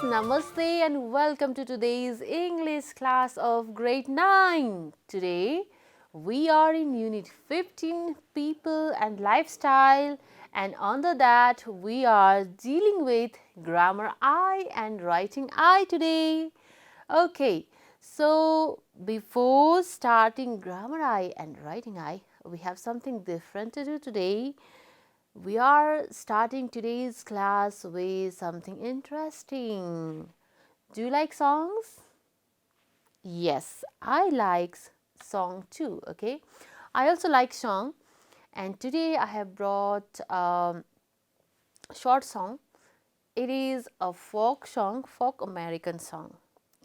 Namaste and welcome to today's English class of grade 9. Today we are in unit 15 people and lifestyle, and under that we are dealing with grammar I and writing I today. Okay, so before starting grammar I and writing I, we have something different to do today. We are starting today's class with something interesting. Do you like songs? Yes, I like song too, okay? I also like song, and today I have brought a short song. It is a folk song, folk American song.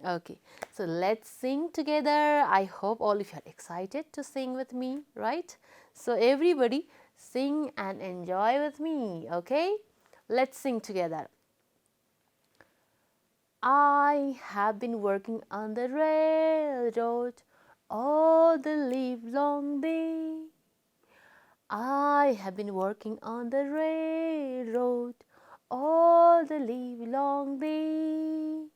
Okay, so let's sing together. I hope all of you are excited to sing with me, right? So everybody sing and enjoy with me, okay? Let's sing together. I have been working on the railroad all the livelong day. I have been working on the railroad all the livelong day.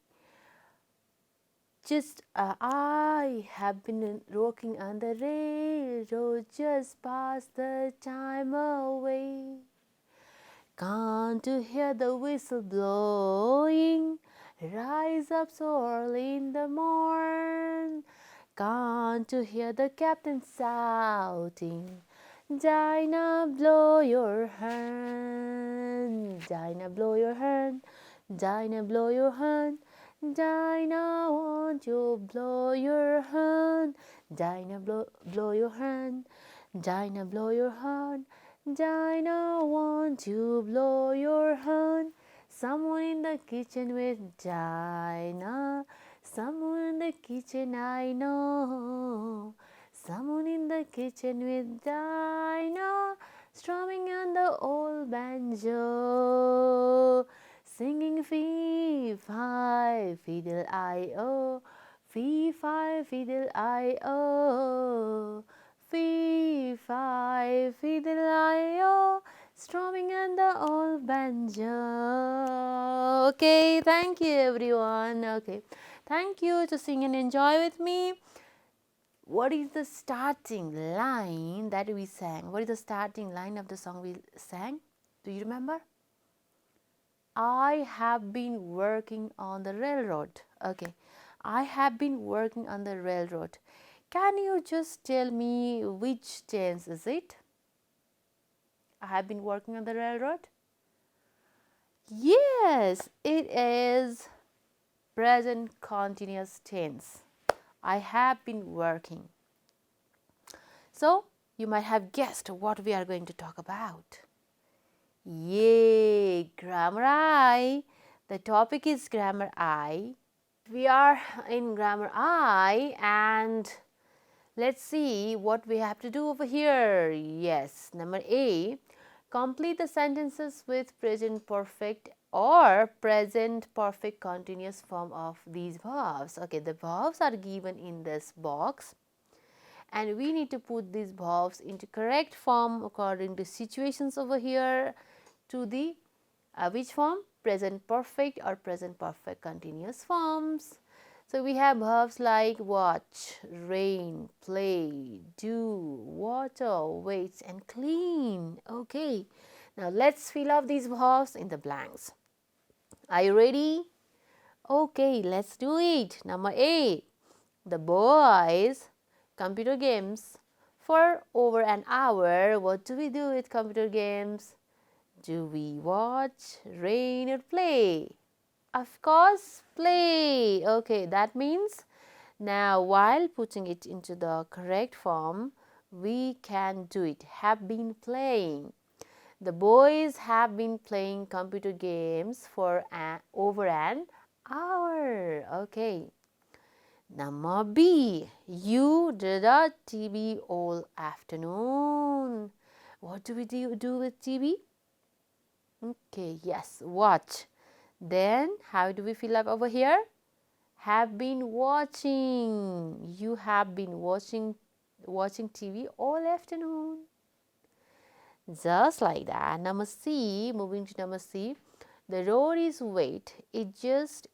I have been working on the railroad, just pass the time away. Can't you hear the whistle blowing? Rise up so early in the morn. Can't you hear the captain shouting? Dinah, blow your horn. Dinah, blow your horn. Dinah, blow your horn. Dinah, won't you blow your horn? Dinah, blow your horn. Dinah, blow your horn. Dinah, won't you blow your horn? Someone in the kitchen with Dinah. Someone in the kitchen I know. Someone in the kitchen with Dinah, strumming on the old banjo, singing fee fi fiddle I o, fee fi fiddle I o, fee fi fiddle I o, strumming on the old banjo. Okay, thank you everyone. Okay, thank you to sing and enjoy with me. What is the starting line that we sang? What is the starting line of the song we sang? Do you remember? I have been working on the railroad. Okay, I have been working on the railroad. Can you just tell me which tense is it? I have been working on the railroad. Yes, it is present continuous tense. I have been working. So, you might have guessed what we are going to talk about. Yay! Grammar I. The topic is grammar I. We are in grammar I, and let's see what we have to do over here. Yes, number A. Complete the sentences with present perfect or present perfect continuous form of these verbs. Okay, the verbs are given in this box, and we need to put these verbs into correct form according to situations over here to the which form? Present perfect or present perfect continuous forms. So we have verbs like watch, rain, play, do, water, wait and clean. Okay, now let's fill up these verbs in the blanks. Are you ready? Okay, let's do it. Number A. The boys computer games for over an hour. What do we do with computer games? Do we watch, rain or play? Of course, play. Okay, that means now while putting it into the correct form, we can do it. Have been playing. The boys have been playing computer games for over an hour. Okay. Number B. You did a TV all afternoon. What do we do with TV? Okay, yes, watch. Then how do we fill up over here? Have been watching. You have been watching TV all afternoon. Just like that. Number C, moving to number C. The road is wet. It just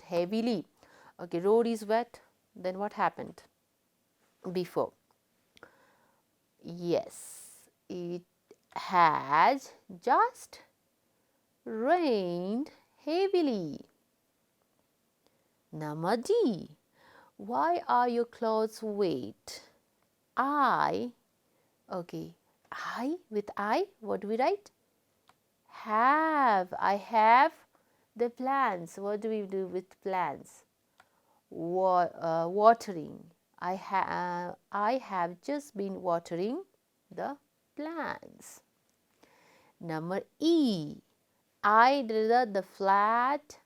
heavily. Okay, road is wet. Then what happened before? Yes, it has just rained heavily. Number D. Why are your clothes wet? Okay, with I, what do we write? I have the plants. What do we do with plants? Watering. I have just been watering the plants. Number E. I did the flat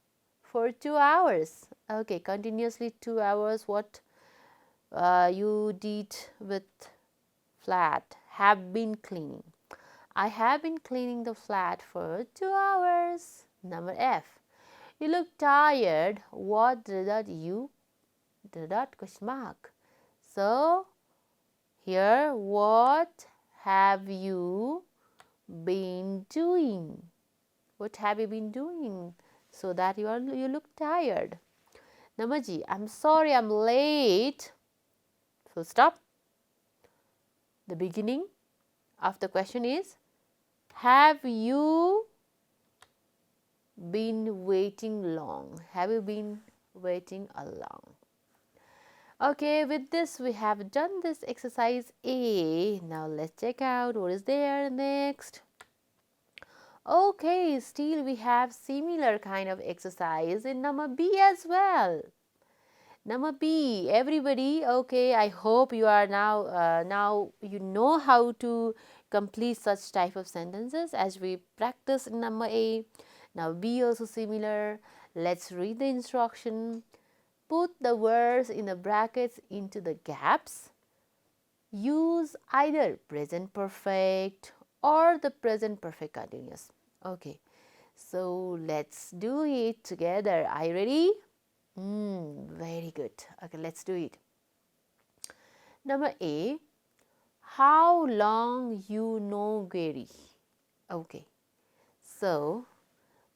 for 2 hours. Okay, continuously 2 hours. What you did with flat? Have been cleaning. I have been cleaning the flat for 2 hours. Number F. You look tired. What did you? Question mark. So here, what have you been doing? What have you been doing so that you look tired? Number G. I'm sorry I'm late. Full stop. The beginning of the question is, have you been waiting long? Have you been waiting long? Okay, with this we have done this exercise A. Now let's check out what is there next. Okay, still we have similar kind of exercise in number B as well. Number B, everybody, okay, I hope you are now you know how to complete such type of sentences as we practice in number A. Now B also similar. Let's read the instruction. Put the words in the brackets into the gaps. Use either present perfect or the present perfect continuous. Okay, so let's do it together. Are you ready? Very good. Okay, let's do it. Number A. How long you know Gary? Okay, so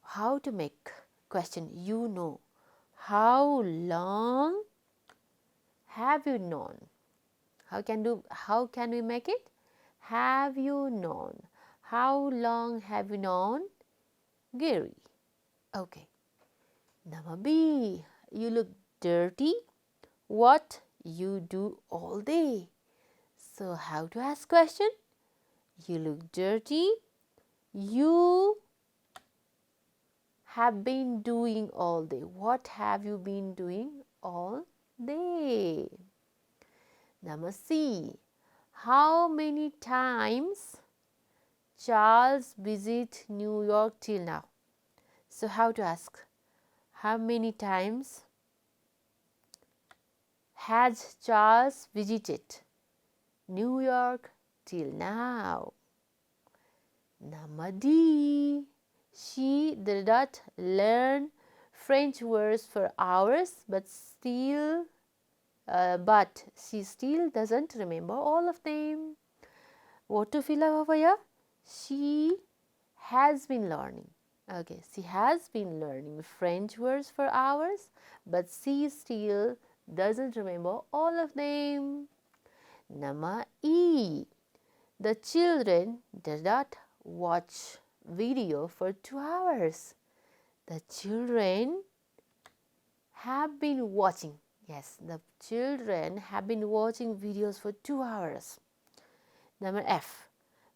how to make question you know. How long have you known? How can we make it? Have you known? How long have you known Gary? Okay. Number B. You look dirty. What you do all day? So how to ask question? You look dirty. You have been doing all day. What have you been doing all day? Number C. How many times Charles visit New York till now? So how to ask? How many times has Charles visited New York till now? Number D. She did not learn French words for hours, but she still doesn't remember all of them. What to fill up over here? She has been learning. Okay, she has been learning French words for hours, but she still doesn't remember all of them. Number E. The children did not watch video for 2 hours. The children have been watching. Yes, the children have been watching videos for 2 hours. Number F.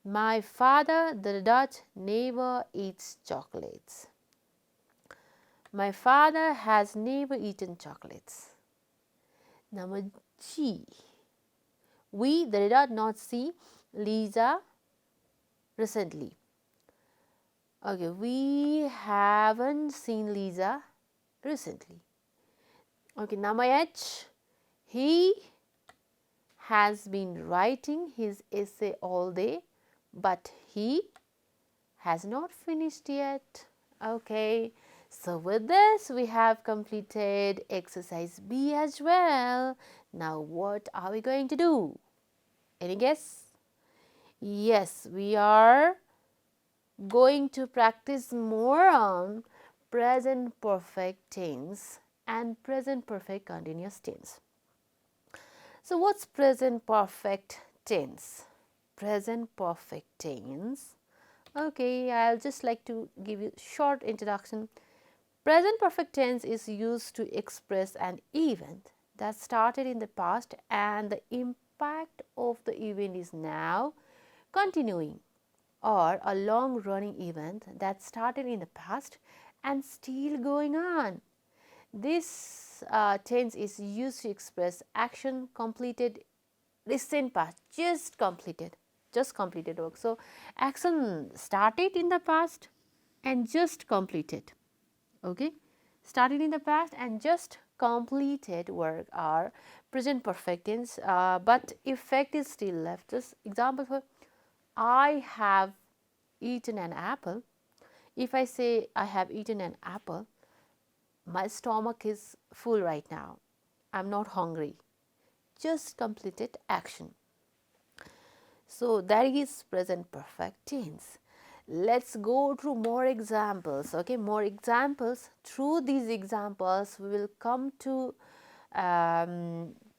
My father did not never eats chocolates. My father has never eaten chocolates. Number G. We did not see Lisa recently. Okay, we haven't seen Lisa recently. Okay, number H. He has been writing his essay all day, but he has not finished yet. Okay, so with this we have completed exercise B as well. Now what are we going to do? Any guess? Yes, we are going to practice more on present perfect tense and present perfect continuous tense. So, what's present perfect tense? Present perfect tense. Okay, I'll just like to give you short introduction. Present perfect tense is used to express an event that started in the past and the impact of the event is now continuing, or a long running event that started in the past and still going on. This tense is used to express action completed recent past, just completed work. So, action started in the past and just completed. Okay, started in the past and just completed work are present perfect tense, but effect is still left. Just example for I have eaten an apple. If I say I have eaten an apple, my stomach is full right now. I'm not hungry. Just completed action. So, that is present perfect tense. Let's go through more examples. Okay, more examples. Through these examples, we will come to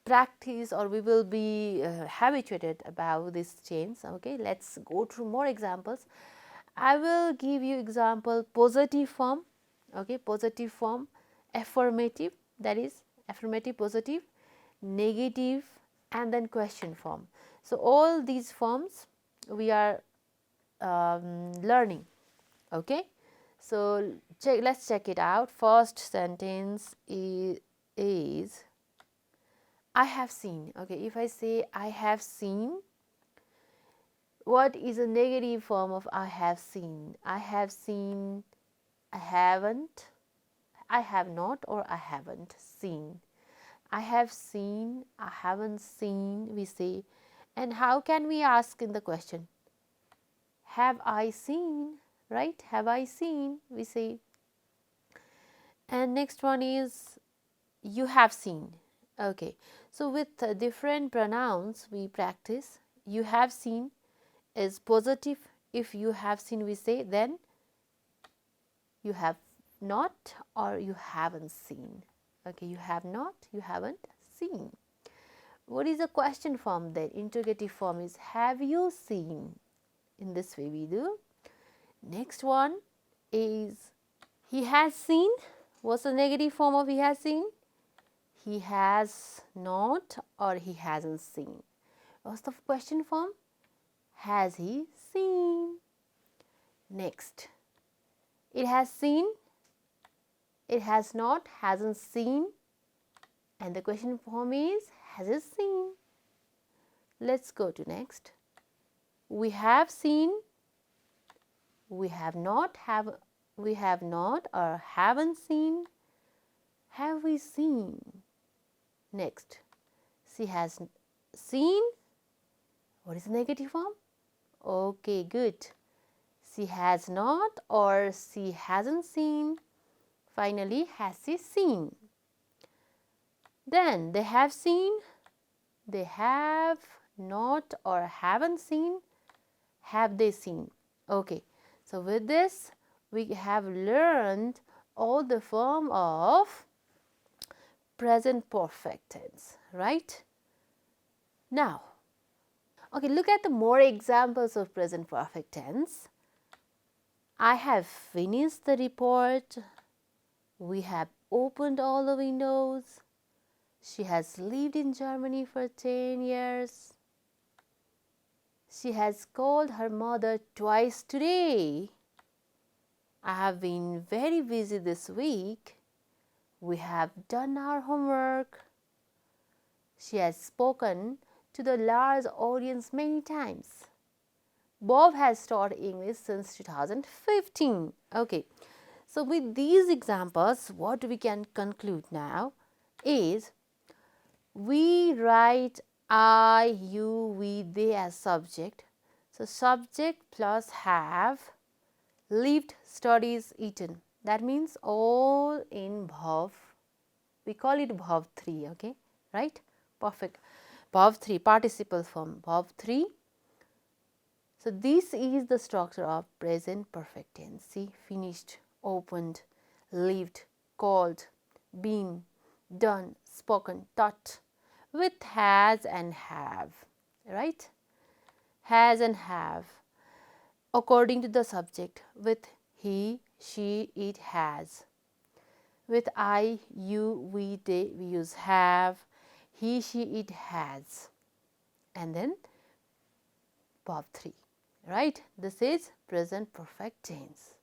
practice, or we will be habituated about this tense. Okay, let's go through more examples. I will give you example positive form. Okay, positive form, affirmative, that is affirmative positive, negative, and then question form. So, all these forms we are learning. Okay, so let's check it out. First sentence is I have seen. Okay, if I say I have seen, what is a negative form of I have seen? I have seen, I haven't, I have not, or I haven't seen. I have seen, I haven't seen, we say. And how can we ask in the question? Have I seen, right? Have I seen, we say. And next one is you have seen. Okay, so with different pronouns we practice. You have seen is positive. If you have seen, we say, then you have not or you haven't seen. Okay, you have not, you haven't seen. What is the question form then? Interrogative form is have you seen? In this way we do. Next one is he has seen. What's the negative form of he has seen? He has not or he hasn't seen. What's the question form? Has he seen? Next, it has seen, it has not, hasn't seen, and the question form is has it seen? Let's go to next. We have seen, we have not or haven't seen. Have we seen? Next, she has seen. What is the negative form? Okay, good. She has not or she hasn't seen. Finally, has she seen? Then they have seen, they have not or haven't seen. Have they seen? Okay, so with this we have learned all the form of present perfect tense, right? Now, okay, look at the more examples of present perfect tense. I have finished the report. We have opened all the windows. She has lived in Germany for 10 years. She has called her mother twice today. I have been very busy this week. We have done our homework. She has spoken to the large audience many times. Bob has taught English since 2015. Okay, so with these examples, what we can conclude now is we write I, you, we, they as subject. So, subject plus have, lived, studies, eaten. That means all in bhav. We call it bhav 3, okay, right? Perfect. Bhav 3, participle form, bhav 3. So this is the structure of present perfect tense. See, finished, opened, lived, called, been, done, spoken, taught, with has and have, right? Has and have, according to the subject, with he, she, it has. With I, you, we, they, we use have, he, she, it has, and then verb 3, right? This is present perfect tense.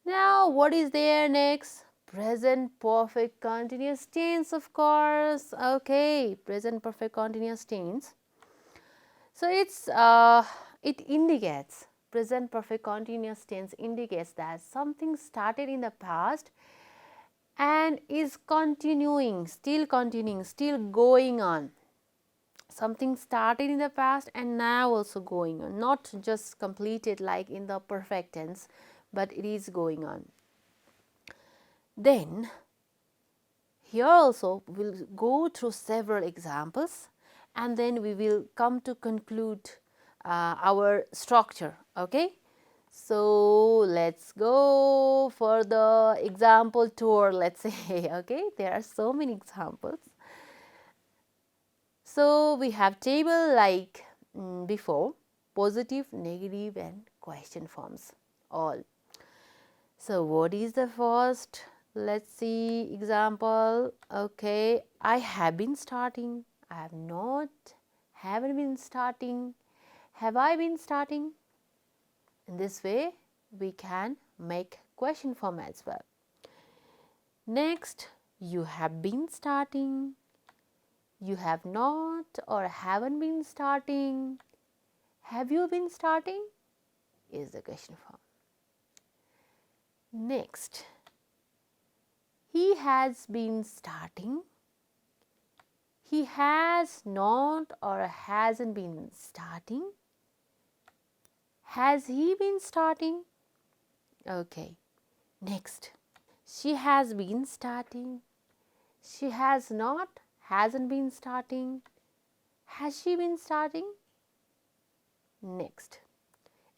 Now, what is there next? Present perfect continuous tense, of course. Okay, present perfect continuous tense. So it indicates, present perfect continuous tense indicates that something started in the past and is continuing, still going on. Something started in the past and now also going on, not just completed like in the perfect tense, but it is going on. Then here also we will go through several examples and then we will come to conclude our structure. Okay, so let's go for the example tour, let's say. Okay, there are so many examples. So we have table like before, positive, negative and question forms all. So what is the first? Let's see example. Okay, I have been starting, I have not, haven't been starting, have I been starting? In this way we can make question form as well. Next, you have been starting, you have not or haven't been starting, have you been starting is the question form. Next, he has been starting, he has not or hasn't been starting, has he been starting? Okay. Next, she has been starting, she has not, hasn't been starting, has she been starting? Next,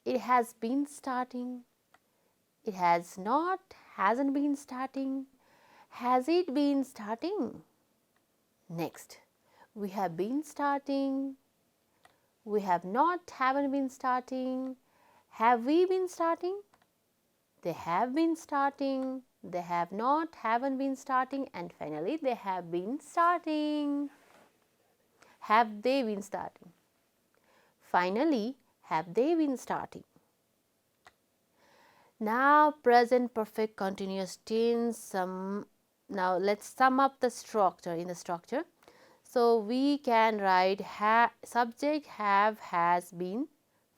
it has been starting, it has not, hasn't been starting, has it been starting? Next, we have been starting, we have not, haven't been starting, have we been starting? They have been starting, they have not, haven't been starting, and finally they have been starting. Have they been starting? Finally, have they been starting? Now, present perfect continuous tense. Now, let's sum up the structure. In the structure, so we can write subject, have, has, been,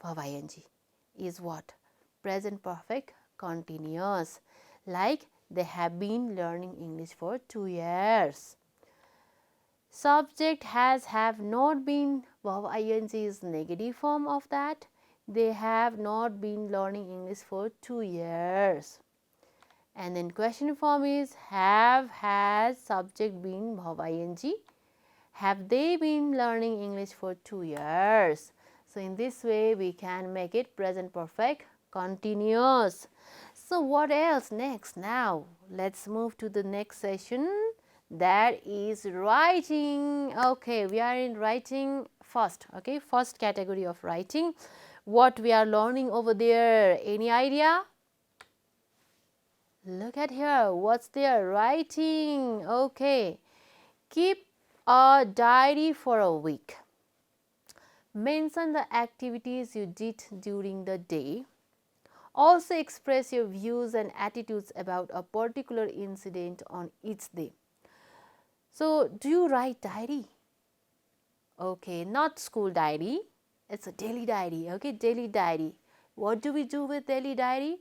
verb ing is what? Present perfect continuous. Like they have been learning English for 2 years. Subject has, have not been, verb ing is negative form of that. They have not been learning English for 2 years. And then question form is have, has, subject been, verb ing. Have they been learning English for 2 years? So in this way we can make it present perfect continuous. So what else next? Now let's move to the next session, that is writing. Okay, we are in writing first. Okay, first category of writing. What we are learning over there, any idea? Look at here, what's there? Writing. Okay, keep a diary for a week. Mention the activities you did during the day. Also express your views and attitudes about a particular incident on each day. So, do you write diary? Okay, not school diary, it's a daily diary. Okay, daily diary. What do we do with daily diary?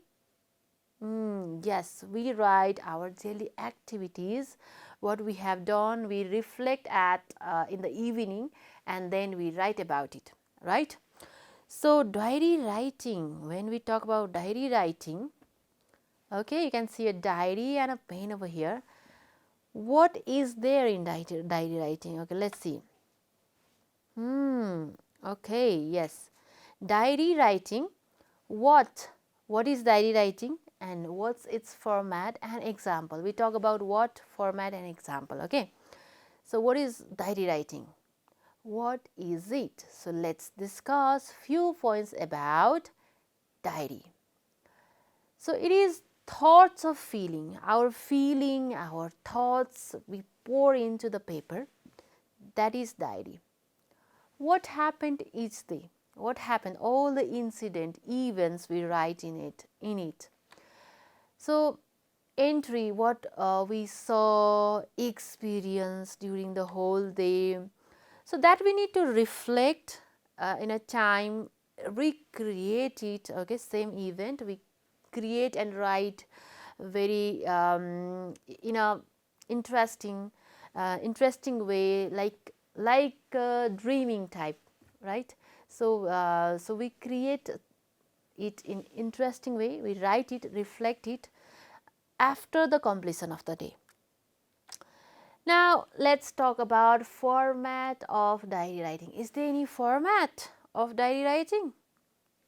Yes, we write our daily activities, what we have done, we reflect at in the evening and then we write about it, right? So, diary writing, when we talk about diary writing, okay, you can see a diary and a pen over here. What is there in diary writing? Okay, let's see. Okay, yes. Diary writing, what is diary writing and what's its format and example. We talk about what, format and example. Okay, so what is diary writing? What is it? So let's discuss few points about diary. So it is thoughts of feeling, our thoughts we pour into the paper. That is diary. What happened each day? What happened? All the incident, events we write in it. So entry, what we saw, experienced during the whole day. So that we need to reflect in a time, recreate it. Okay, same event we create and write very in a interesting way, like dreaming type, right? So we create it in interesting way, we write it, reflect it after the completion of the day. Now let's talk about format of diary writing. Is there any format of diary writing?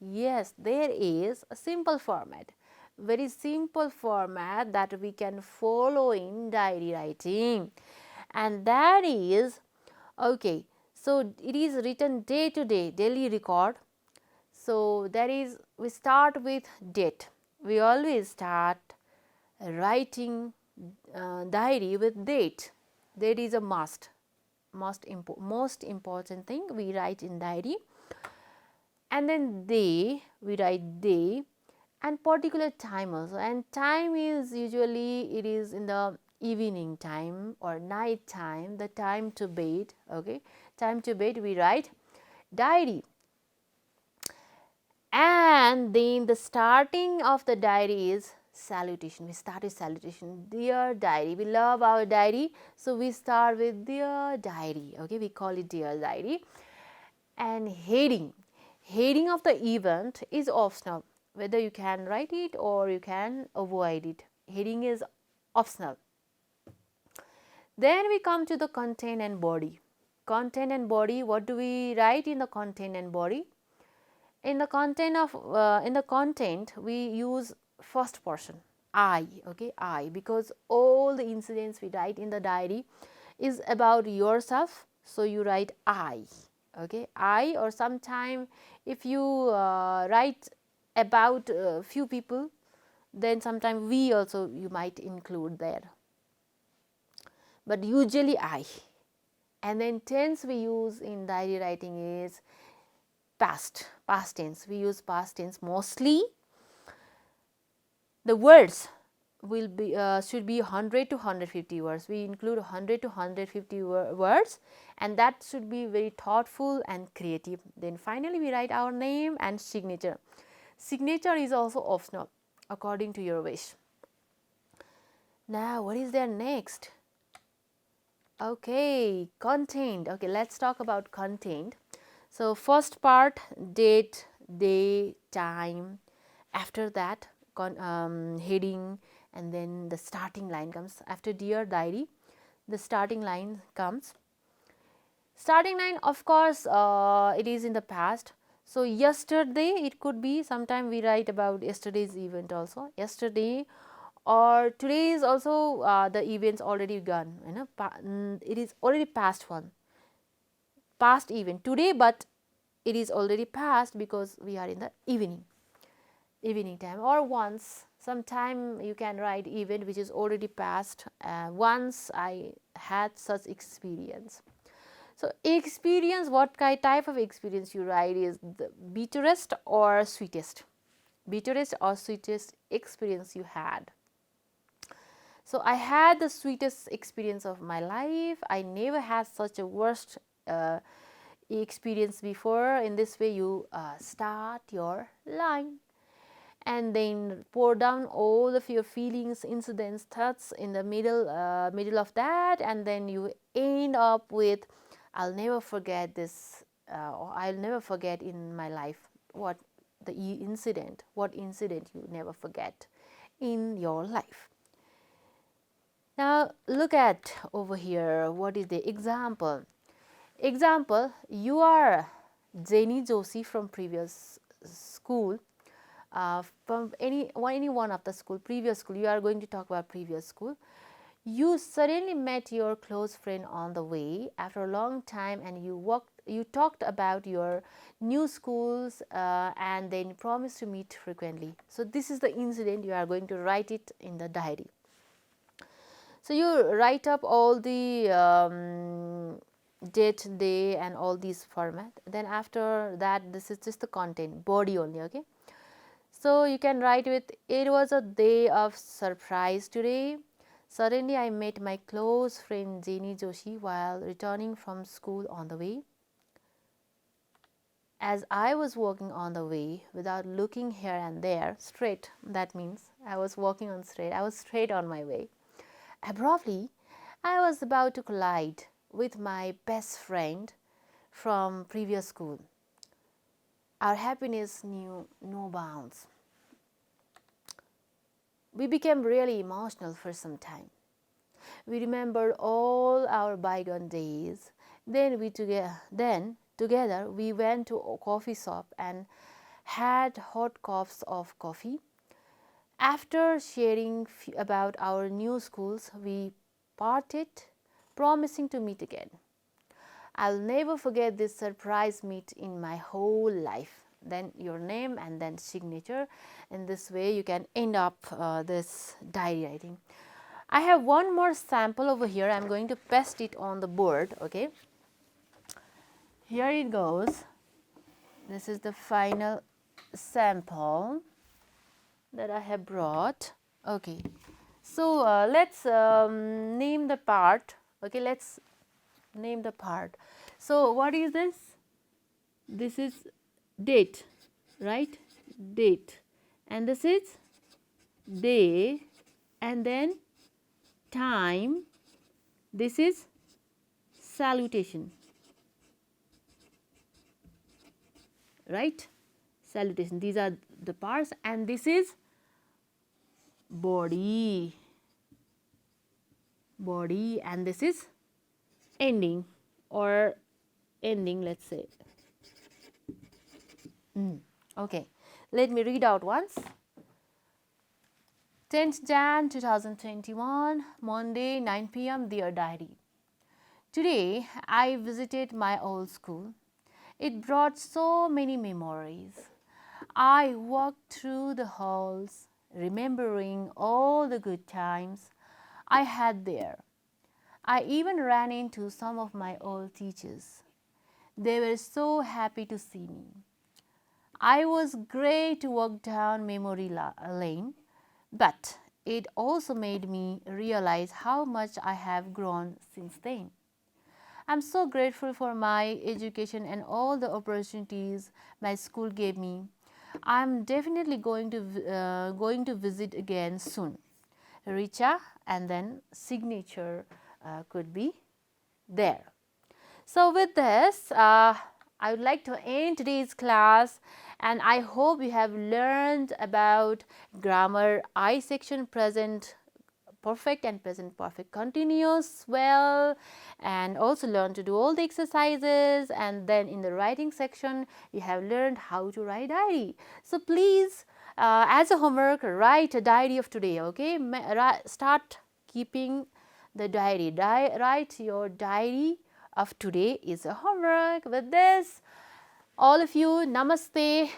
Yes, there is a simple format, very simple format that we can follow in diary writing, and that is, okay, so it is written day to day, daily record. So that is, we start with date. We always start writing diary with date. Date is a most important thing we write in diary. And then day, we write day and particular time also, and time is usually it is in the evening time or night time, the time to bed. Okay, time to bed we write diary. And then the starting of the diary is salutation. We start with salutation, dear diary. We love our diary, so we start with dear diary. Okay, we call it dear diary. And heading of the event is optional, whether you can write it or you can avoid it. Heading is optional. Then we come to the content and body. Content and body, what do we write in the content and body? In the content we use first person, I. Okay, I, because all the incidents we write in the diary is about yourself, so you write I. Okay, I, or sometime if you write about few people, then sometime we also you might include there, but usually I. And then tense we use in diary writing is past tense. We use past tense mostly. The words will be should be 100 to 150 words. We include 100 to 150 words, and that should be very thoughtful and creative. Then finally we write our name and signature. Signature is also optional according to your wish. Now what is there next? Okay, content. Okay, let's talk about content. So first part, date, day, time. After that heading, and then the starting line comes. After dear diary, the starting line comes. Starting line, of course, it is in the past. So yesterday, it could be, sometime we write about yesterday's event also, yesterday, or today is also the events already gone, you know, it is already past one, past event today, but it is already past because we are in the evening time. Or once, sometime you can write event which is already past, once I had such experience. So experience, what type of experience you write is the bitterest or sweetest experience you had. So I had the sweetest experience of my life. I never had such a worst experience before. In this way you start your line, and then pour down all of your feelings, incidents, thoughts in the middle of that, and then you end up with, I'll never forget this, or I'll never forget in my life. What incident you never forget in your life. Now look at over here, what is the example? Example, you are Jenny Joshi from previous school, from any one of the school, previous school, you are going to talk about previous school. You suddenly met your close friend on the way after a long time, and you talked about your new schools, and then promised to meet frequently. So this is the incident. You are going to write it in the diary. So you write up all the date, day, and all these format. Then after that, this is just the content, body only. Okay. So you can write with, it was a day of surprise today. Suddenly I met my close friend Jenny Joshi while returning from school on the way. As I was walking on the way without looking here and there, straight, that means I was walking on straight, I was straight on my way. Abruptly, I was about to collide with my best friend from previous school. Our happiness knew no bounds. We became really emotional for some time. We remembered all our bygone days. Then together we went to a coffee shop and had hot cups of coffee. After sharing about our new schools, we parted, promising to meet again. I'll never forget this surprise meet in my whole life. Then your name and then signature. In this way you can end up this diary writing. I have one more sample over here. I am going to paste it on the board. Okay, here it goes. This is the final sample that I have brought. Okay, so let's name the part. Okay, let's name the part. So what is this? This is date, right? Date, and this is day, and then time. This is salutation, right? Salutation, these are the parts, and this is body, and this is ending or ending, let's say. Okay, let me read out once. 10th Jan 2021, Monday, 9 p.m. Dear Diary. Today I visited my old school. It brought so many memories. I walked through the halls, remembering all the good times I had there. I even ran into some of my old teachers. They were so happy to see me. I was great to walk down memory lane, but it also made me realize how much I have grown since then. I'm so grateful for my education and all the opportunities my school gave me. I'm definitely going to visit again soon. Richa, and then signature could be there. So with this, I would like to end today's class, and I hope you have learned about grammar I section, present perfect and present perfect continuous well, and also learn to do all the exercises. And then in the writing section you have learned how to write diary. So please, as a homework, write a diary of today. Okay, start keeping the diary. Write your diary of today is a homework. With this, all of you, namaste.